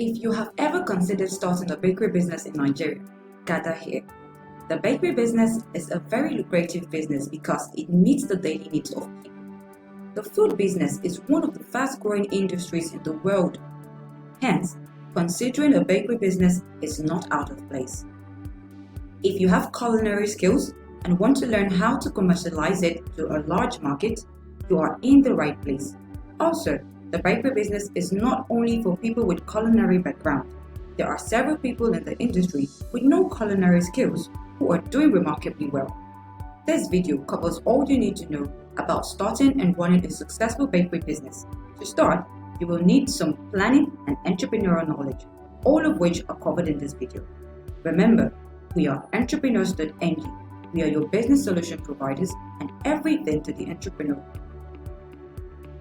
If you have ever considered starting a bakery business in Nigeria, gather here. The bakery business is a very lucrative business because it meets the daily needs of people. The food business is one of the fast-growing industries in the world. Hence, considering a bakery business is not out of place. If you have culinary skills and want to learn how to commercialize it to a large market, you are in the right place. Also, the bakery business is not only for people with culinary background. There are several people in the industry with no culinary skills who are doing remarkably well. This video covers all you need to know about starting and running a successful bakery business. To start, you will need some planning and entrepreneurial knowledge, all of which are covered in this video. Remember, we are entrepreneurs.ng. We are your business solution providers and everything to the entrepreneur.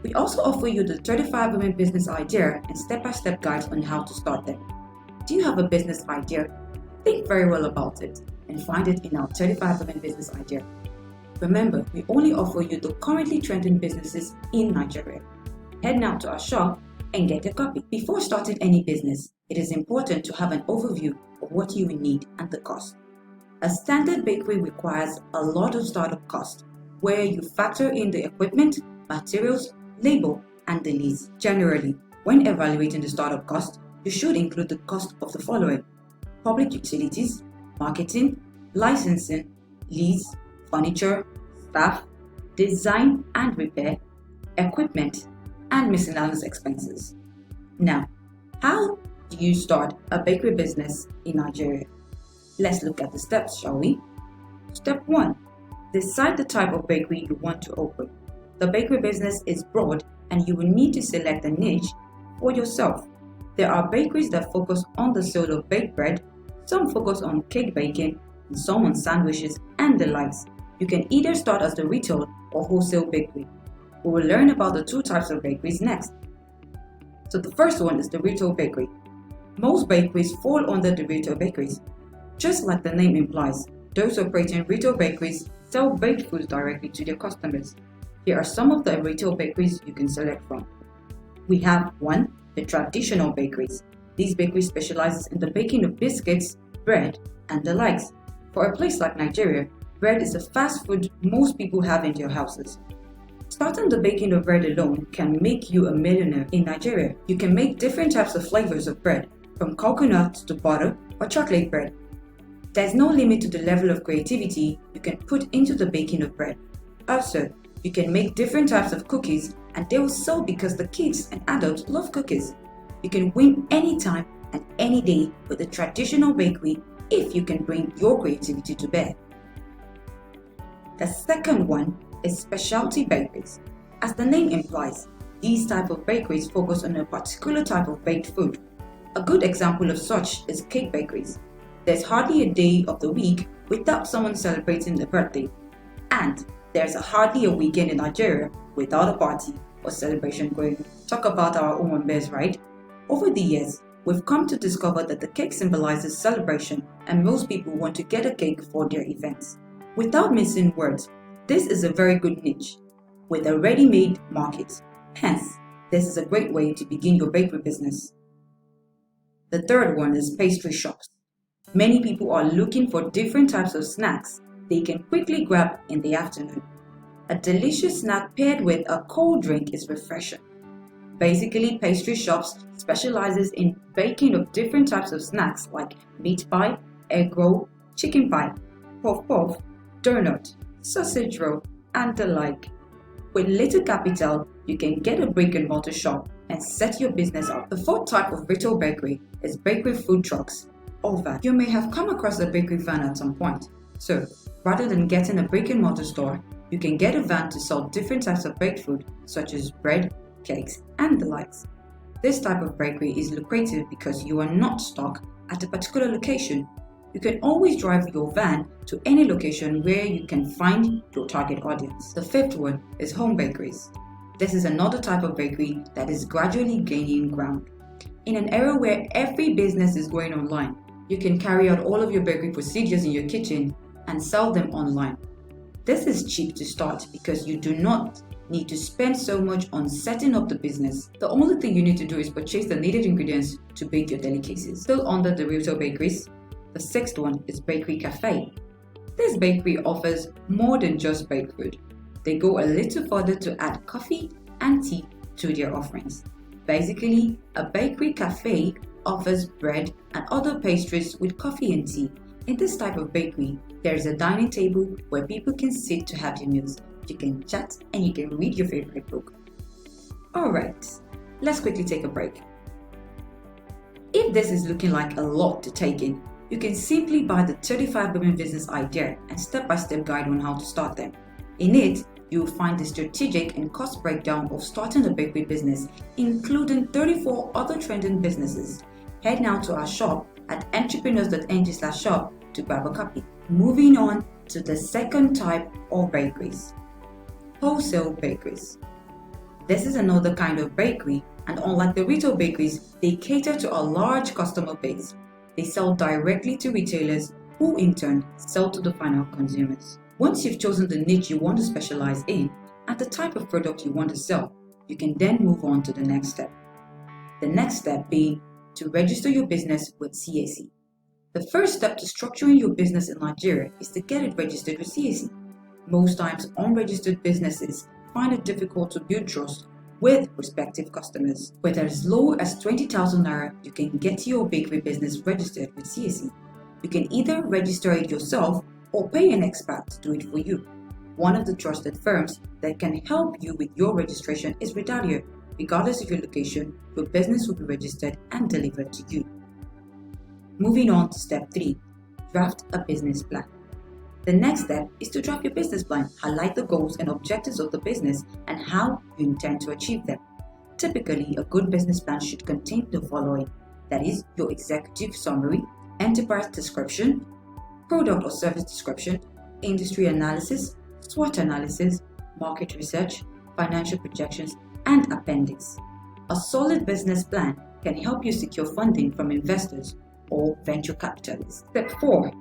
We also offer you the 35 women business idea and step-by-step guides on how to start them. Do you have a business idea? Think very well about it and find it in our 35 women business idea. Remember, we only offer you the currently trending businesses in Nigeria. Head now to our shop and get a copy. Before starting any business, it is important to have an overview of what you will need and the cost. A standard bakery requires a lot of startup cost, where you factor in the equipment, materials, labor, and the lease. Generally, when evaluating the startup cost, you should include the cost of the following: public utilities, marketing, licensing, lease, furniture, staff, design and repair, equipment, and miscellaneous expenses. Now, how do you start a bakery business in Nigeria? Let's look at the steps, shall we? Step 1. Decide the type of bakery you want to open. The bakery business is broad and you will need to select a niche for yourself. There are bakeries that focus on the sale of baked bread, some focus on cake baking, and some on sandwiches and the likes. You can either start as the retail or wholesale bakery. We will learn about the two types of bakeries next. So the first one is the retail bakery. Most bakeries fall under the retail bakeries. Just like the name implies, those operating retail bakeries sell baked foods directly to their customers. Here are some of the retail bakeries you can select from. We have 1. The traditional bakeries. These bakeries specialize in the baking of biscuits, bread, and the likes. For a place like Nigeria, bread is a fast food most people have in their houses. Starting the baking of bread alone can make you a millionaire in Nigeria. You can make different types of flavors of bread, from coconut to butter or chocolate bread. There's no limit to the level of creativity you can put into the baking of bread. Also, you can make different types of cookies and they will sell because the kids and adults love cookies. You can win anytime and any day with a traditional bakery if you can bring your creativity to bear. The second one is specialty bakeries. As the name implies, these type of bakeries focus on a particular type of baked food. A good example of such is cake bakeries. There's hardly a day of the week without someone celebrating their birthday. And there's hardly a weekend in Nigeria without a party or celebration going on. Talk about our own bears, right? Over the years, we've come to discover that the cake symbolizes celebration and most people want to get a cake for their events. Without missing words, this is a very good niche with a ready-made market. Hence, this is a great way to begin your bakery business. The third one is pastry shops. Many people are looking for different types of snacks they can quickly grab in the afternoon. A delicious snack paired with a cold drink is refreshing. Basically, Pastry Shops specializes in baking of different types of snacks like meat pie, egg roll, chicken pie, puff puff, donut, sausage roll, and the like. With little capital, you can get a brick and mortar shop and set your business up. The fourth type of retail bakery is bakery food trucks or van. You may have come across a bakery van at some point. So, rather than getting a brick and mortar store, you can get a van to sell different types of baked food such as bread, cakes, and the likes. This type of bakery is lucrative because you are not stuck at a particular location. You can always drive your van to any location where you can find your target audience. The fifth one is home bakeries. This is another type of bakery that is gradually gaining ground. In an era where every business is going online, you can carry out all of your bakery procedures in your kitchen and sell them online. This is cheap to start because you do not need to spend so much on setting up the business. The only thing you need to do is purchase the needed ingredients to bake your delicacies. Still under the retail bakeries, the sixth one is Bakery Cafe. This bakery offers more than just baked food. They go a little further to add coffee and tea to their offerings. Basically, a bakery cafe offers bread and other pastries with coffee and tea. In this type of bakery, there is a dining table where people can sit to have their meals. You can chat and you can read your favorite book. Alright, let's quickly take a break. If this is looking like a lot to take in, you can simply buy the 35 Women Business Idea and step-by-step guide on how to start them. In it, you will find the strategic and cost breakdown of starting a bakery business, including 34 other trending businesses. Head now to our shop at entrepreneurs.ng/shop to grab a copy. Moving on to the second type of bakeries. Wholesale bakeries. This is another kind of bakery, and unlike the retail bakeries, they cater to a large customer base. They sell directly to retailers who in turn sell to the final consumers. Once you've chosen the niche you want to specialize in and the type of product you want to sell, you can then move on to the next step. The next step being to register your business with CAC. The first step to structuring your business in Nigeria is to get it registered with CAC. Most times, unregistered businesses find it difficult to build trust with prospective customers. With as low as 20,000 naira, you can get your bakery business registered with CAC. You can either register it yourself or pay an expert to do it for you. One of the trusted firms that can help you with your registration is Redadio. Regardless of your location, your business will be registered and delivered to you. Moving on to step 3, draft a business plan. The next step is to draft your business plan, highlight the goals and objectives of the business and how you intend to achieve them. Typically, a good business plan should contain the following, that is, your executive summary, enterprise description, product or service description, industry analysis, SWOT analysis, market research, financial projections, and appendix. A solid business plan can help you secure funding from investors or venture capitalists. Step 4.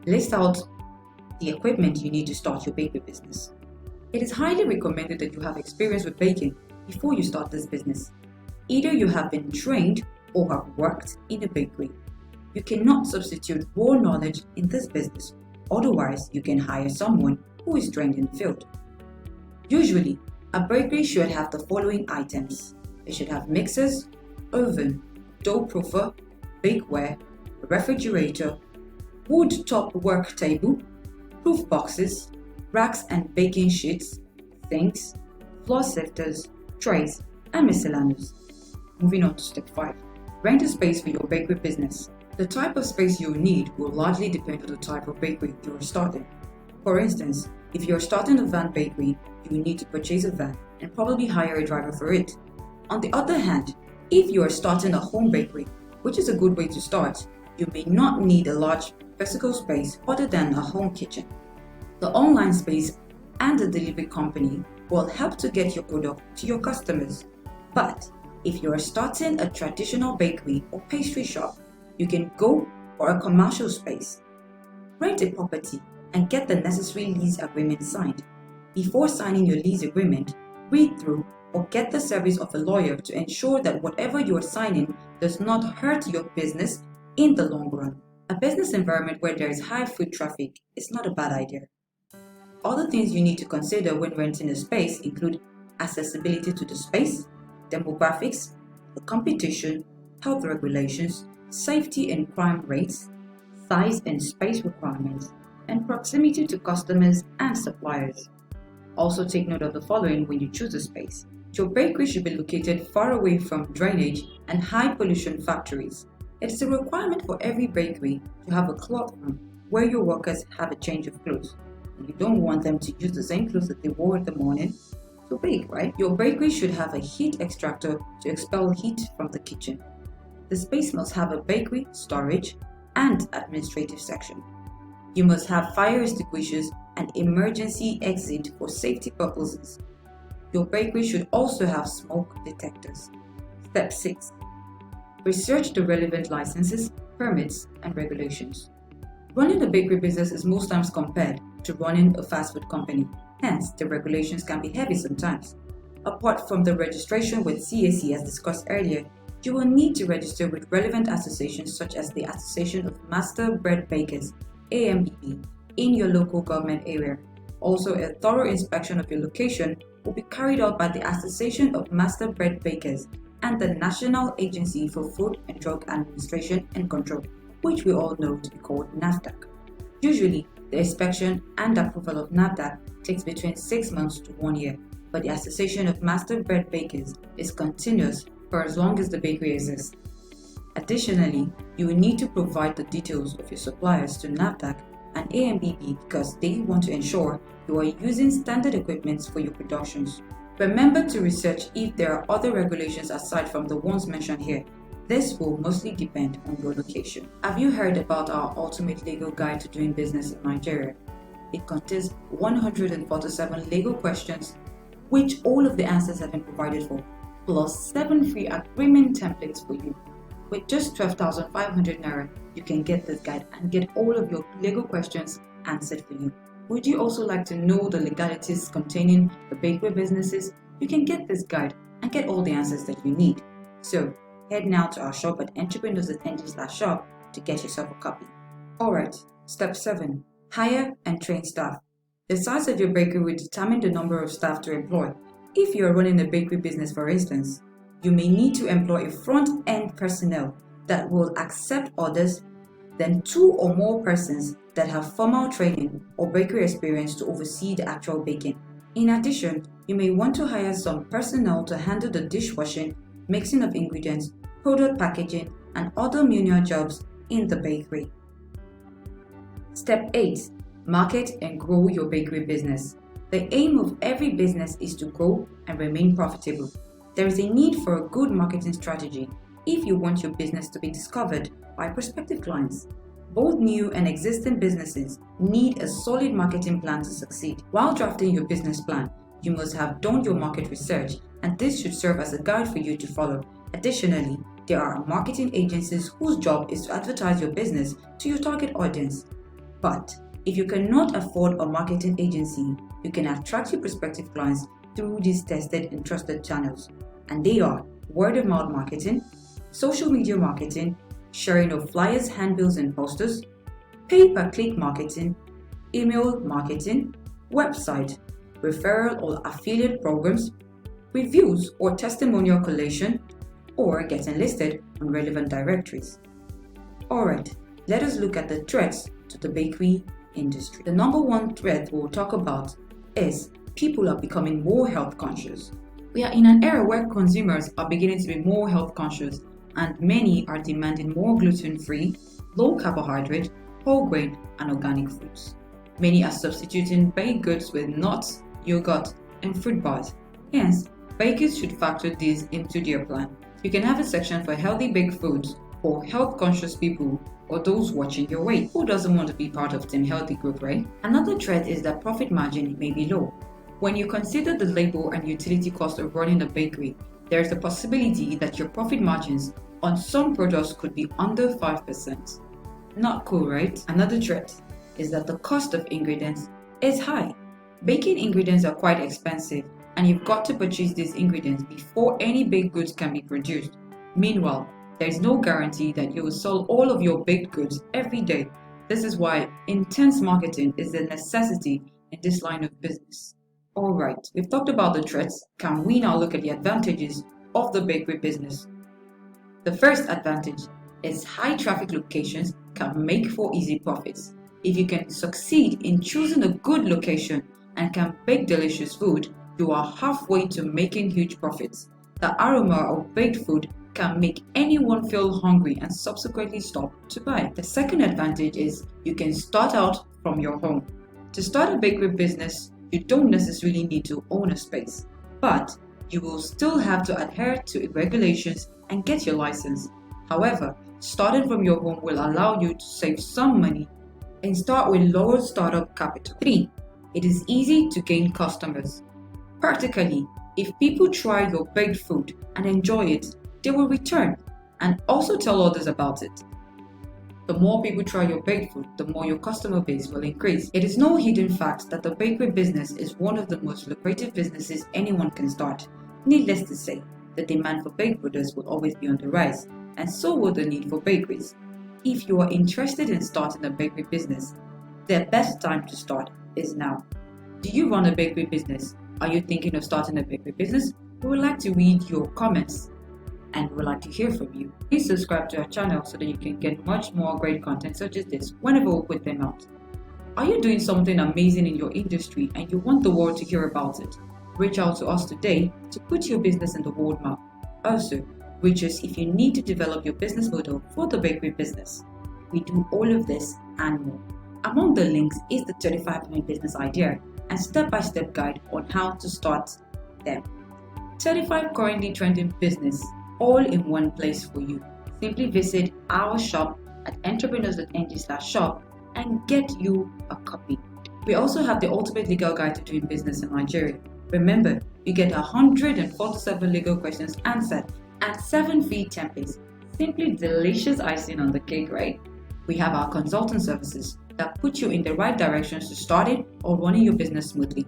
List out the equipment you need to start your bakery business. It is highly recommended that you have experience with baking before you start this business. Either you have been trained or have worked in a bakery. You cannot substitute raw knowledge in this business, otherwise you can hire someone who is trained in the field. Usually, a bakery should have the following items. It should have mixers, oven, dough proofer, bakeware, refrigerator, wood top work table, proof boxes, racks and baking sheets, sinks, flour sifters, trays, and miscellaneous. Moving on to step 5. Rent a space for your bakery business. The type of space you'll need will largely depend on the type of bakery you are starting. For instance, if you are starting a van bakery, you will need to purchase a van and probably hire a driver for it. On the other hand, if you are starting a home bakery, which is a good way to start, you may not need a large physical space other than a home kitchen. The online space and the delivery company will help to get your product to your customers. But if you are starting a traditional bakery or pastry shop, you can go for a commercial space. Rent a property and get the necessary lease agreement signed. Before signing your lease agreement, read through or get the service of a lawyer to ensure that whatever you are signing does not hurt your business in the long run. A business environment where there is high foot traffic is not a bad idea. Other things you need to consider when renting a space include accessibility to the space, demographics, the competition, health regulations, safety and crime rates, size and space requirements, and proximity to customers and suppliers. Also take note of the following when you choose a space. Your bakery should be located far away from drainage and high pollution factories. It is a requirement for every bakery to have a cloth room where your workers have a change of clothes. And you don't want them to use the same clothes that they wore in the morning to bake, right? Your bakery should have a heat extractor to expel heat from the kitchen. The space must have a bakery, storage, and administrative section. You must have fire extinguishers and emergency exit for safety purposes. Your bakery should also have smoke detectors. Step 6. Research the relevant licenses, permits, and regulations. Running a bakery business is most times compared to running a fast food company. Hence, the regulations can be heavy sometimes. Apart from the registration with CAC as discussed earlier, you will need to register with relevant associations such as the Association of Master Bread Bakers (AMBB) in your local government area. Also, a thorough inspection of your location will be carried out by the Association of Master Bread Bakers and the National Agency for Food and Drug Administration and Control, which we all know to be called NAFDAC. Usually, the inspection and approval of NAFDAC takes between 6 months to 1 year, but the Association of Master Bread Bakers is continuous for as long as the bakery exists. Additionally, you will need to provide the details of your suppliers to NAFDAC and AMBB because they want to ensure you are using standard equipment for your productions. Remember to research if there are other regulations aside from the ones mentioned here. This will mostly depend on your location. Have you heard about our ultimate legal guide to doing business in Nigeria? It contains 147 legal questions, which all of the answers have been provided for, plus 7 free agreement templates for you. With just 12,500 Naira, you can get this guide and get all of your legal questions answered for you. Would you also like to know the legalities containing the bakery businesses? You can get this guide and get all the answers that you need. So, head now to our shop at entrepreneurs.ng/shop to get yourself a copy. Alright, step 7. Hire and train staff. The size of your bakery will determine the number of staff to employ. If you are running a bakery business, for instance, you may need to employ a front-end personnel that will accept orders, then 2 or more persons that have formal training or bakery experience to oversee the actual baking. In addition, you may want to hire some personnel to handle the dishwashing, mixing of ingredients, product packaging, and other menial jobs in the bakery. Step 8. Market and grow your bakery business. The aim of every business is to grow and remain profitable. There is a need for a good marketing strategy if you want your business to be discovered by prospective clients. Both new and existing businesses need a solid marketing plan to succeed. While drafting your business plan, you must have done your market research, and this should serve as a guide for you to follow. Additionally, there are marketing agencies whose job is to advertise your business to your target audience. But if you cannot afford a marketing agency, you can attract your prospective clients through these tested and trusted channels, and they are word-of-mouth marketing, social media marketing, sharing of flyers, handbills, and posters, pay-per-click marketing, email marketing, website, referral or affiliate programs, reviews or testimonial collation, or getting listed on relevant directories. Alright, let us look at the threats to the bakery industry. The number one threat we'll talk about is people are becoming more health conscious. We are in an era where consumers are beginning to be more health conscious, and many are demanding more gluten-free, low carbohydrate, whole grain, and organic foods. Many are substituting baked goods with nuts, yogurt, and fruit bars. Hence, bakers should factor these into their plan. You can have a section for healthy baked foods for health conscious people or those watching your weight. Who doesn't want to be part of Team Healthy group, right? Another threat is that profit margin may be low. When you consider the labor and utility cost of running a bakery, there is a possibility that your profit margins on some products could be under 5%. Not cool, right? Another threat is that the cost of ingredients is high. Baking ingredients are quite expensive, and you've got to purchase these ingredients before any baked goods can be produced. Meanwhile, there is no guarantee that you will sell all of your baked goods every day. This is why intense marketing is a necessity in this line of business. Alright, we've talked about the threats. Can we now look at the advantages of the bakery business? The first advantage is high traffic locations can make for easy profits. If you can succeed in choosing a good location and can bake delicious food, you are halfway to making huge profits. The aroma of baked food can make anyone feel hungry and subsequently stop to buy. The second advantage is you can start out from your home. To start a bakery business, you don't necessarily need to own a space, but you will still have to adhere to regulations and get your license. However, starting from your home will allow you to save some money and start with lower startup capital. 3. It is easy to gain customers. Practically, if people try your baked food and enjoy it, they will return and also tell others about it. The more people try your baked food, the more your customer base will increase. It is no hidden fact that the bakery business is one of the most lucrative businesses anyone can start. Needless to say, the demand for baked products will always be on the rise, and so will the need for bakeries. If you are interested in starting a bakery business, the best time to start is now. Do you run a bakery business? Are you thinking of starting a bakery business? We would like to read your comments and we would like to hear from you. Please subscribe to our channel so that you can get much more great content such as this whenever we put them out. Are you doing something amazing in your industry and you want the world to hear about it? Reach out to us today to put your business in the world map. Also, reach us if you need to develop your business model for the bakery business. We do all of this and more. Among the links is the 35-point business idea and step-by-step guide on how to start them. 35 currently trending business all in one place for you. Simply visit our shop at entrepreneurs.ng/shop and get you a copy. We also have the ultimate legal guide to doing business in Nigeria. Remember, you get 147 legal questions answered and 7 free templates. Simply delicious icing on the cake, right? We have our consultant services that put you in the right directions to start it or running your business smoothly.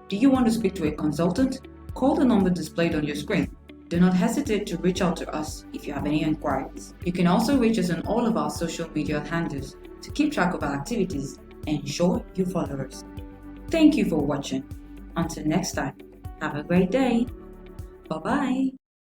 Do you want to speak to a consultant? Call the number displayed on your screen. Do not hesitate to reach out to us if you have any inquiries. You can also reach us on all of our social media handles to keep track of our activities and ensure you follow us. Thank you for watching. Until next time, have a great day. Bye-bye.